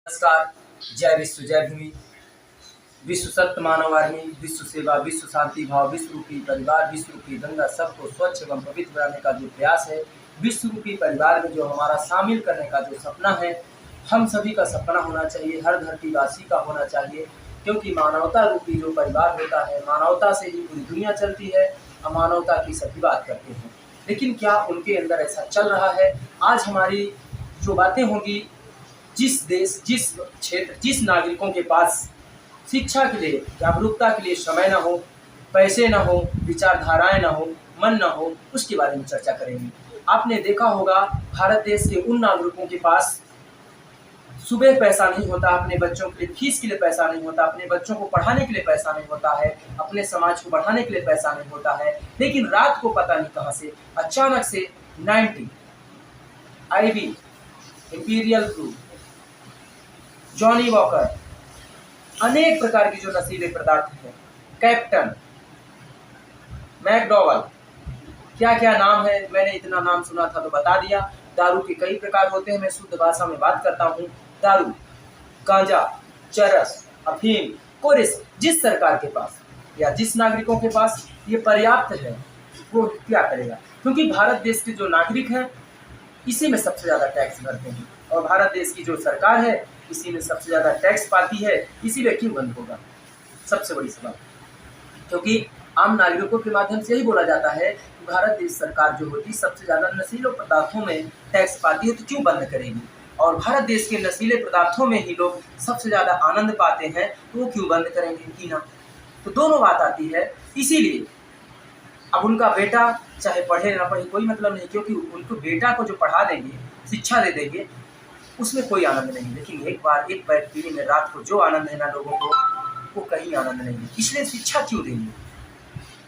नमस्कार। जय विश्व जय भूमि। विश्व सत्य मानव आर्मी, विश्व सेवा, विश्व शांति भाव, विश्व रूपी परिवार, विश्व रूपी गंगा सबको स्वच्छ एवं पवित्र बनाने का जो प्रयास है, विश्व रूपी परिवार में जो हमारा शामिल करने का जो सपना है, हम सभी का सपना होना चाहिए, हर धरतीवासी का होना चाहिए। क्योंकि मानवता रूपी जो परिवार होता है, मानवता से ही पूरी दुनिया चलती है और मानवता की सभी बात करते हैं। लेकिन क्या उनके अंदर ऐसा चल रहा है? आज हमारी जो बातें होंगी, जिस देश, जिस क्षेत्र, जिस नागरिकों के पास शिक्षा के लिए, जागरूकता के लिए समय न हो, पैसे न हो, विचारधाराएं न हो, मन न हो, उसके बारे में चर्चा करेंगे। आपने देखा होगा, भारत देश के उन नागरिकों के पास सुबह पैसा नहीं होता, अपने बच्चों के लिए फीस के लिए पैसा नहीं होता, अपने बच्चों को पढ़ाने के लिए पैसा नहीं होता है, अपने समाज को बढ़ाने के लिए पैसा नहीं होता है। लेकिन रात को पता नहीं कहां से अचानक से 90 आईवी, इंपीरियल ब्लू, जॉनी वॉकर, अनेक प्रकार के जो नशीले पदार्थ हैं, कैप्टन, मैकडॉवल, क्या क्या नाम है, मैंने इतना नाम सुना था तो बता दिया। दारू के कई प्रकार होते हैं, मैं शुद्ध भाषा में बात करता हूँ। दारू, गांजा, चरस, अफीम, कोरिस, जिस सरकार के पास या जिस नागरिकों के पास ये पर्याप्त है, वो क्या करेगा? क्योंकि भारत देश के जो नागरिक हैं, इसी में सबसे ज़्यादा टैक्स भरते हैं, और भारत देश की जो सरकार है, इसी में सबसे ज़्यादा टैक्स पाती है। इसीलिए क्यों बंद होगा? सबसे बड़ी सवाल। क्योंकि आम नागरिकों के माध्यम से ही बोला जाता है कि भारत देश सरकार जो होती है, सबसे ज़्यादा नशीले पदार्थों में टैक्स पाती है, तो क्यों बंद करेगी? और भारत देश के नशीले पदार्थों में ही लोग सबसे ज़्यादा आनंद पाते हैं, तो वो क्यों बंद करेंगे कि ना? तो दोनों बात आती है। इसीलिए अब उनका बेटा चाहे पढ़े ना पढ़े कोई मतलब नहीं, क्योंकि उनको बेटा को जो पढ़ा देंगे, शिक्षा दे देंगे, उसमें कोई आनंद नहीं। लेकिन एक बार एक पैर पीने में रात को जो आनंद है ना लोगों को, वो कहीं आनंद नहीं है। इसलिए शिक्षा क्यों देंगे?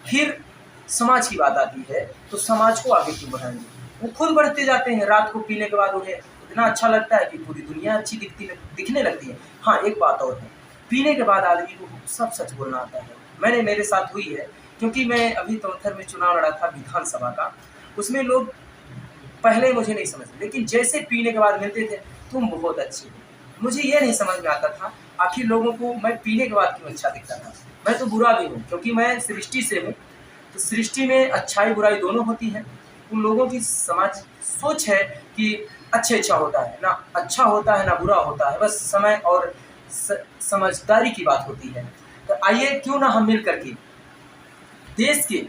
फिर समाज की बात आती है, तो समाज को आगे क्यों बढ़ाएंगे? वो खुद बढ़ते जाते हैं। रात को पीने के बाद उन्हें इतना अच्छा लगता है कि पूरी दुनिया अच्छी दिखने लगती है। हाँ, एक बात और है, पीने के बाद आदमी को सब सच बोलना आता है। मेरे साथ हुई है, क्योंकि मैं अभी तमथर में चुनाव लड़ा था विधानसभा का। उसमें लोग पहले मुझे नहीं समझते, लेकिन जैसे पीने के बाद मिलते थे, तुम बहुत अच्छी हो। मुझे ये नहीं समझ में आता था आखिर लोगों को मैं पीने के बाद क्यों अच्छा दिखता था। मैं तो बुरा भी हूँ, क्योंकि मैं सृष्टि से हूँ, तो सृष्टि में अच्छाई बुराई दोनों होती है। उन लोगों की समाज सोच है कि अच्छा होता है ना, अच्छा होता है ना बुरा होता है, बस समय और समझदारी की बात होती है। तो आइए क्यों ना हम मिल करके देश के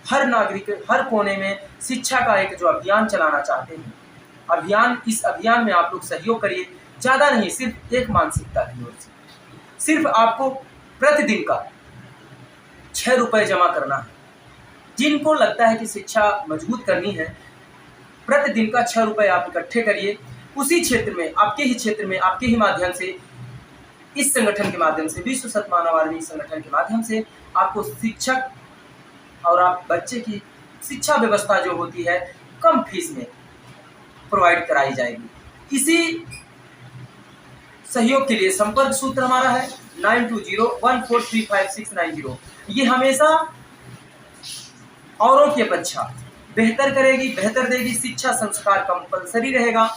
हर नागरिक, हर कोने में शिक्षा का एक जो अभियान चलाना चाहते हैं, इस अभियान में आप लोग सहयोग करिए। ज़्यादा नहीं, सिर्फ एक मानसिकता की ओर से सिर्फ आपको प्रतिदिन का 6 रुपये जमा करना है। जिनको लगता है कि शिक्षा मजबूत करनी है, प्रतिदिन का 6 रुपये आप इकट्ठे करिए। उसी क्षेत्र में, आपके ही क्षेत्र में, आपके ही माध्यम से, इस संगठन के माध्यम से, विश्व सत्य मानव आर्मी संगठन के माध्यम से आपको शिक्षक और आप बच्चे की शिक्षा व्यवस्था जो होती है, कम फीस में प्रोवाइड कराई जाएगी। इसी सहयोग के लिए संपर्क सूत्र हमारा है 9201435690। ये हमेशा औरों की अपेक्षा बेहतर करेगी, बेहतर देगी। शिक्षा संस्कार कंपलसरी रहेगा,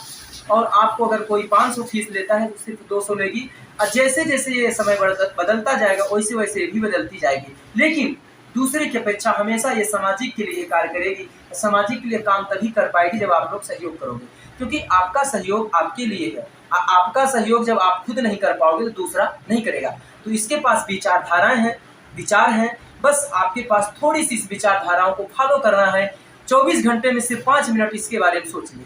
और आपको अगर कोई 500 फीस लेता है तो सिर्फ 200 लेगी। और जैसे जैसे ये समय बदलता जाएगा, वैसे वैसे ये भी बदलती जाएगी। लेकिन दूसरे की अपेक्षा हमेशा ये सामाजिक के लिए कार्य करेगी। सामाजिक के लिए काम तभी कर पाएगी जब आप लोग सहयोग करोगे, क्योंकि आपका सहयोग आपके लिए है। आपका सहयोग जब आप खुद नहीं कर पाओगे तो दूसरा नहीं करेगा। तो इसके पास विचारधाराएं हैं, विचार हैं, बस आपके पास थोड़ी सी इस विचारधाराओं को फॉलो करना है। 24 घंटे में सिर्फ 5 मिनट इसके बारे में सोच लीजिए,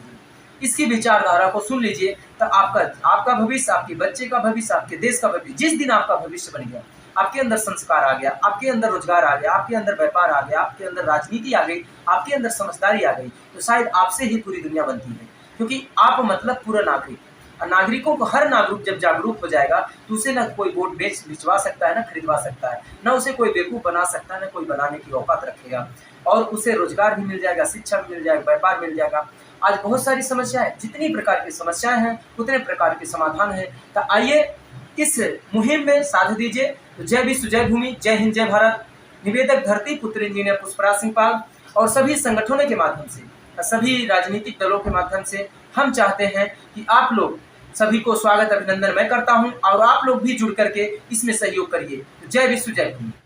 इसकी विचारधारा को सुन लीजिए, तो आपका भविष्य, आपके बच्चे का भविष्य, आपके देश का भविष्य, जिस दिन आपका भविष्य बन गया, आपके अंदर संस्कार आ गया, आपके अंदर रोजगार आ गया, आपके अंदर व्यापार आ गया, आपके अंदर राजनीति आ गई, आपके अंदर समझदारी आ गई, तो शायद आपसे ही पूरी दुनिया बनती है। क्योंकि आप मतलब पूरा नागरिक। नागरिकों को, हर नागरिक जब जागरूक हो जाएगा, तो उसे ना कोई वोट भिजवा सकता है, ना खरीदवा सकता है, ना उसे कोई बेवकूफ़ बना सकता है, ना कोई बनाने की औकात रखेगा। और उसे रोजगार भी मिल जाएगा, शिक्षा भी मिल जाएगा, व्यापार मिल जाएगा। आज बहुत सारी समस्याएं, जितनी प्रकार की समस्याएं हैं उतने प्रकार के समाधान हैं। तो आइए इस मुहिम में साथ दीजिए। तो जय विश्व जय भूमि, जय हिंद जय भारत। निवेदक धरती पुत्र इंजीनियर पुष्पराज सिंह पाल, और सभी संगठनों के माध्यम से, सभी राजनीतिक दलों के माध्यम से हम चाहते हैं कि आप लोग सभी को स्वागत अभिनंदन मैं करता हूं और आप लोग भी जुड़ करके इसमें सहयोग करिए। जय विश्व जय भीम।